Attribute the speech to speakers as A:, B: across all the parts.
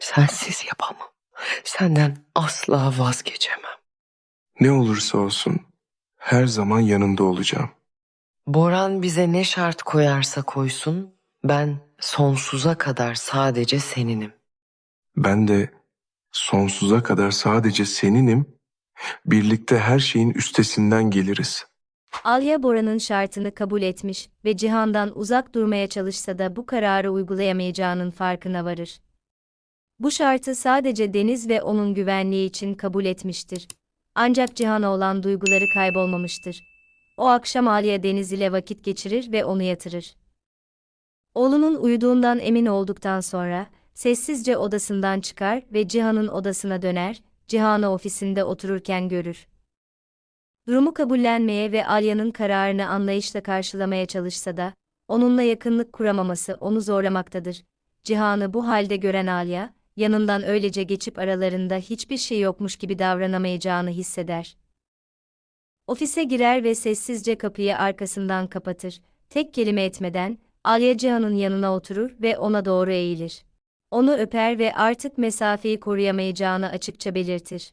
A: Sensiz yapamam. Senden asla vazgeçemem.
B: Ne olursa olsun her zaman yanında olacağım.
A: Boran bize ne şart koyarsa koysun, ben sonsuza kadar sadece seninim.
B: Ben de sonsuza kadar sadece seninim. Birlikte her şeyin üstesinden geliriz.
C: Alya Bora'nın şartını kabul etmiş ve Cihan'dan uzak durmaya çalışsa da bu kararı uygulayamayacağının farkına varır. Bu şartı sadece Deniz ve onun güvenliği için kabul etmiştir. Ancak Cihan'a olan duyguları kaybolmamıştır. O akşam Alya Deniz ile vakit geçirir ve onu yatırır. Oğlunun uyuduğundan emin olduktan sonra, sessizce odasından çıkar ve Cihan'ın odasına döner, Cihan'ı ofisinde otururken görür. Durumu kabullenmeye ve Alya'nın kararını anlayışla karşılamaya çalışsa da, onunla yakınlık kuramaması onu zorlamaktadır. Cihan'ı bu halde gören Alya, yanından öylece geçip aralarında hiçbir şey yokmuş gibi davranamayacağını hisseder. Ofise girer ve sessizce kapıyı arkasından kapatır. Tek kelime etmeden, Alya Cihan'ın yanına oturur ve ona doğru eğilir. Onu öper ve artık mesafeyi koruyamayacağını açıkça belirtir.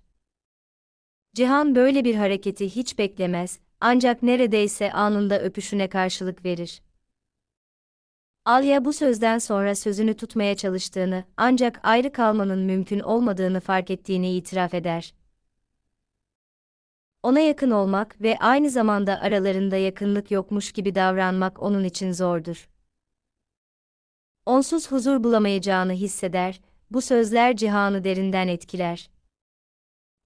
C: Cihan böyle bir hareketi hiç beklemez, ancak neredeyse anında öpüşüne karşılık verir. Alya bu sözden sonra sözünü tutmaya çalıştığını, ancak ayrı kalmanın mümkün olmadığını fark ettiğini itiraf eder. Ona yakın olmak ve aynı zamanda aralarında yakınlık yokmuş gibi davranmak onun için zordur. Onsuz huzur bulamayacağını hisseder, bu sözler Cihan'ı derinden etkiler.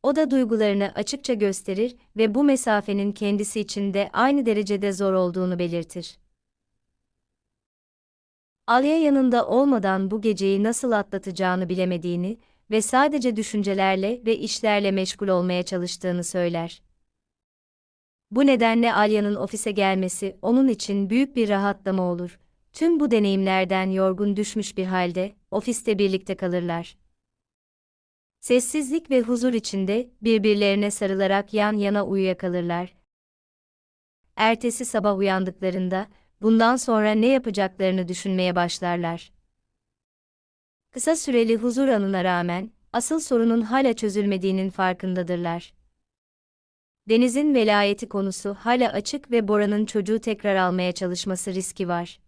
C: O da duygularını açıkça gösterir ve bu mesafenin kendisi için de aynı derecede zor olduğunu belirtir. Alya yanında olmadan bu geceyi nasıl atlatacağını bilemediğini ve sadece düşüncelerle ve işlerle meşgul olmaya çalıştığını söyler. Bu nedenle Alya'nın ofise gelmesi onun için büyük bir rahatlama olur. Tüm bu deneyimlerden yorgun düşmüş bir halde ofiste birlikte kalırlar. Sessizlik ve huzur içinde birbirlerine sarılarak yan yana uyuyakalırlar. Ertesi sabah uyandıklarında bundan sonra ne yapacaklarını düşünmeye başlarlar. Kısa süreli huzur anına rağmen asıl sorunun hala çözülmediğinin farkındadırlar. Deniz'in velayeti konusu hala açık ve Bora'nın çocuğu tekrar almaya çalışması riski var.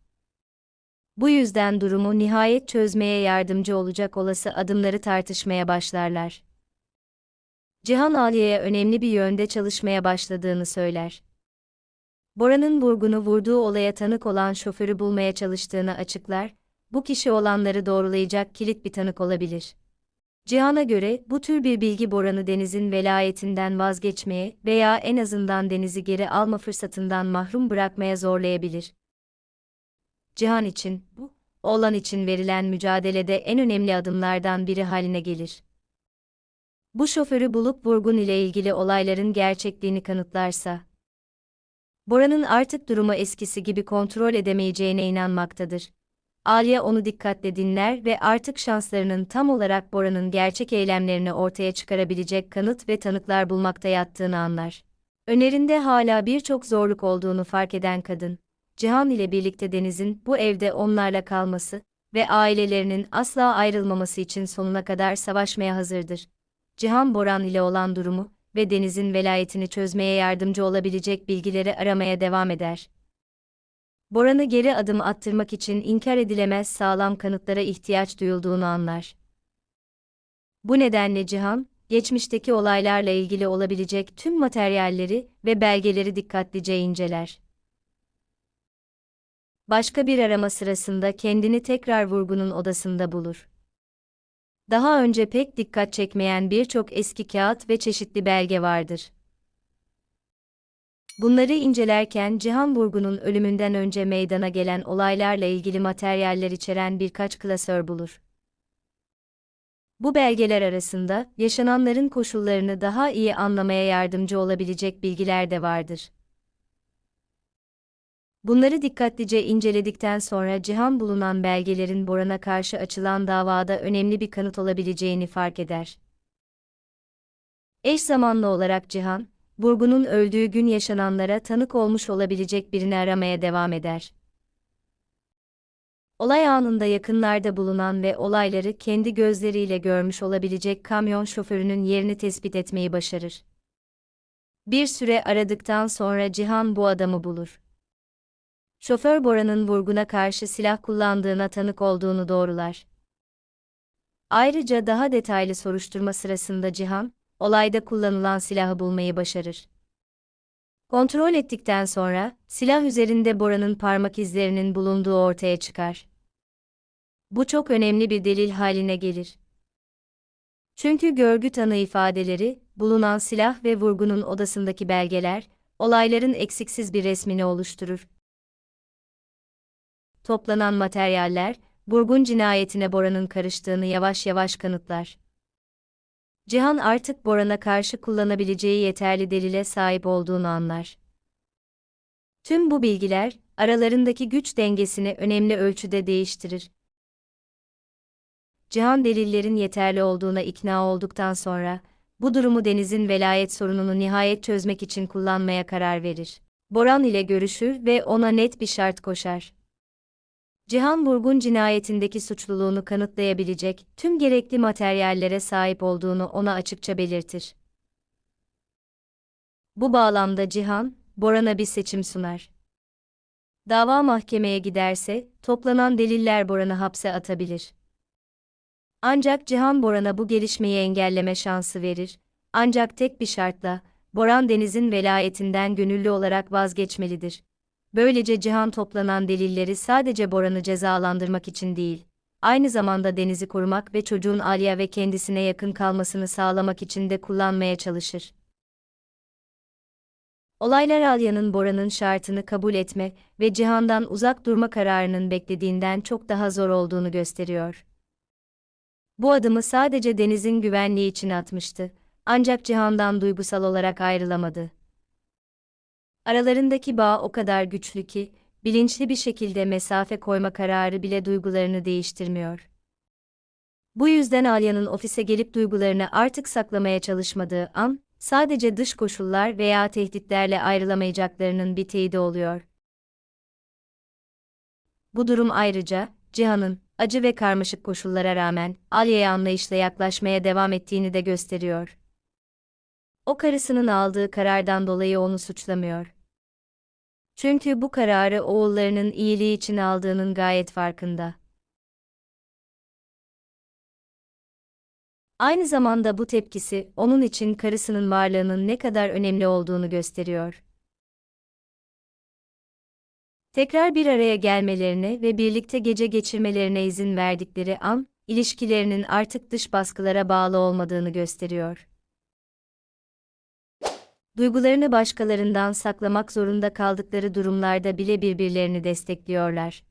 C: Bu yüzden durumu nihayet çözmeye yardımcı olacak olası adımları tartışmaya başlarlar. Cihan Alya'ya önemli bir yönde çalışmaya başladığını söyler. Bora'nın vurgunu vurduğu olaya tanık olan şoförü bulmaya çalıştığını açıklar, bu kişi olanları doğrulayacak kilit bir tanık olabilir. Cihan'a göre bu tür bir bilgi Boran'ı Deniz'in velayetinden vazgeçmeye veya en azından Deniz'i geri alma fırsatından mahrum bırakmaya zorlayabilir. Cihan için, bu, oğlan için verilen mücadelede en önemli adımlardan biri haline gelir. Bu şoförü bulup vurgun ile ilgili olayların gerçekliğini kanıtlarsa, Bora'nın artık durumu eskisi gibi kontrol edemeyeceğine inanmaktadır. Alya onu dikkatle dinler ve artık şanslarının tam olarak Bora'nın gerçek eylemlerini ortaya çıkarabilecek kanıt ve tanıklar bulmakta yattığını anlar. Önerinde hala birçok zorluk olduğunu fark eden kadın, Cihan ile birlikte Deniz'in bu evde onlarla kalması ve ailelerinin asla ayrılmaması için sonuna kadar savaşmaya hazırdır. Cihan Boran ile olan durumu ve Deniz'in velayetini çözmeye yardımcı olabilecek bilgileri aramaya devam eder. Boran'ı geri adım attırmak için inkar edilemez sağlam kanıtlara ihtiyaç duyulduğunu anlar. Bu nedenle Cihan, geçmişteki olaylarla ilgili olabilecek tüm materyalleri ve belgeleri dikkatlice inceler. Başka bir arama sırasında kendini tekrar vurgunun odasında bulur. Daha önce pek dikkat çekmeyen birçok eski kağıt ve çeşitli belge vardır. Bunları incelerken Cihan Vurgun'un ölümünden önce meydana gelen olaylarla ilgili materyaller içeren birkaç klasör bulur. Bu belgeler arasında yaşananların koşullarını daha iyi anlamaya yardımcı olabilecek bilgiler de vardır. Bunları dikkatlice inceledikten sonra Cihan bulunan belgelerin Boran'a karşı açılan davada önemli bir kanıt olabileceğini fark eder. Eş zamanlı olarak Cihan, Vurgun'un öldüğü gün yaşananlara tanık olmuş olabilecek birini aramaya devam eder. Olay anında yakınlarda bulunan ve olayları kendi gözleriyle görmüş olabilecek kamyon şoförünün yerini tespit etmeyi başarır. Bir süre aradıktan sonra Cihan bu adamı bulur. Şoför Bora'nın vurguna karşı silah kullandığına tanık olduğunu doğrular. Ayrıca daha detaylı soruşturma sırasında Cihan, olayda kullanılan silahı bulmayı başarır. Kontrol ettikten sonra, silah üzerinde Bora'nın parmak izlerinin bulunduğu ortaya çıkar. Bu çok önemli bir delil haline gelir. Çünkü görgü tanığı ifadeleri, bulunan silah ve vurgunun odasındaki belgeler, olayların eksiksiz bir resmini oluşturur. Toplanan materyaller, vurgun cinayetine Bora'nın karıştığını yavaş yavaş kanıtlar. Cihan artık Boran'a karşı kullanabileceği yeterli delile sahip olduğunu anlar. Tüm bu bilgiler, aralarındaki güç dengesini önemli ölçüde değiştirir. Cihan delillerin yeterli olduğuna ikna olduktan sonra, bu durumu Deniz'in velayet sorununu nihayet çözmek için kullanmaya karar verir. Boran ile görüşür ve ona net bir şart koşar. Cihan vurgun cinayetindeki suçluluğunu kanıtlayabilecek tüm gerekli materyallere sahip olduğunu ona açıkça belirtir. Bu bağlamda Cihan, Boran'a bir seçim sunar. Dava mahkemeye giderse, toplanan deliller Boran'ı hapse atabilir. Ancak Cihan Boran'a bu gelişmeyi engelleme şansı verir, ancak tek bir şartla, Boran Deniz'in velayetinden gönüllü olarak vazgeçmelidir. Böylece Cihan toplanan delilleri sadece Boran'ı cezalandırmak için değil, aynı zamanda Deniz'i korumak ve çocuğun Alya ve kendisine yakın kalmasını sağlamak için de kullanmaya çalışır. Olaylar Alya'nın Bora'nın şartını kabul etme ve Cihan'dan uzak durma kararının beklediğinden çok daha zor olduğunu gösteriyor. Bu adımı sadece Deniz'in güvenliği için atmıştı, ancak Cihan'dan duygusal olarak ayrılamadı. Aralarındaki bağ o kadar güçlü ki, bilinçli bir şekilde mesafe koyma kararı bile duygularını değiştirmiyor. Bu yüzden Alya'nın ofise gelip duygularını artık saklamaya çalışmadığı an, sadece dış koşullar veya tehditlerle ayrılamayacaklarının bir teyidi oluyor. Bu durum ayrıca, Cihan'ın, acı ve karmaşık koşullara rağmen, Alya'ya anlayışla yaklaşmaya devam ettiğini de gösteriyor. O karısının aldığı karardan dolayı onu suçlamıyor. Çünkü bu kararı oğullarının iyiliği için aldığının gayet farkında. Aynı zamanda bu tepkisi, onun için karısının varlığının ne kadar önemli olduğunu gösteriyor. Tekrar bir araya gelmelerine ve birlikte gece geçirmelerine izin verdikleri an, ilişkilerinin artık dış baskılara bağlı olmadığını gösteriyor. Duygularını başkalarından saklamak zorunda kaldıkları durumlarda bile birbirlerini destekliyorlar.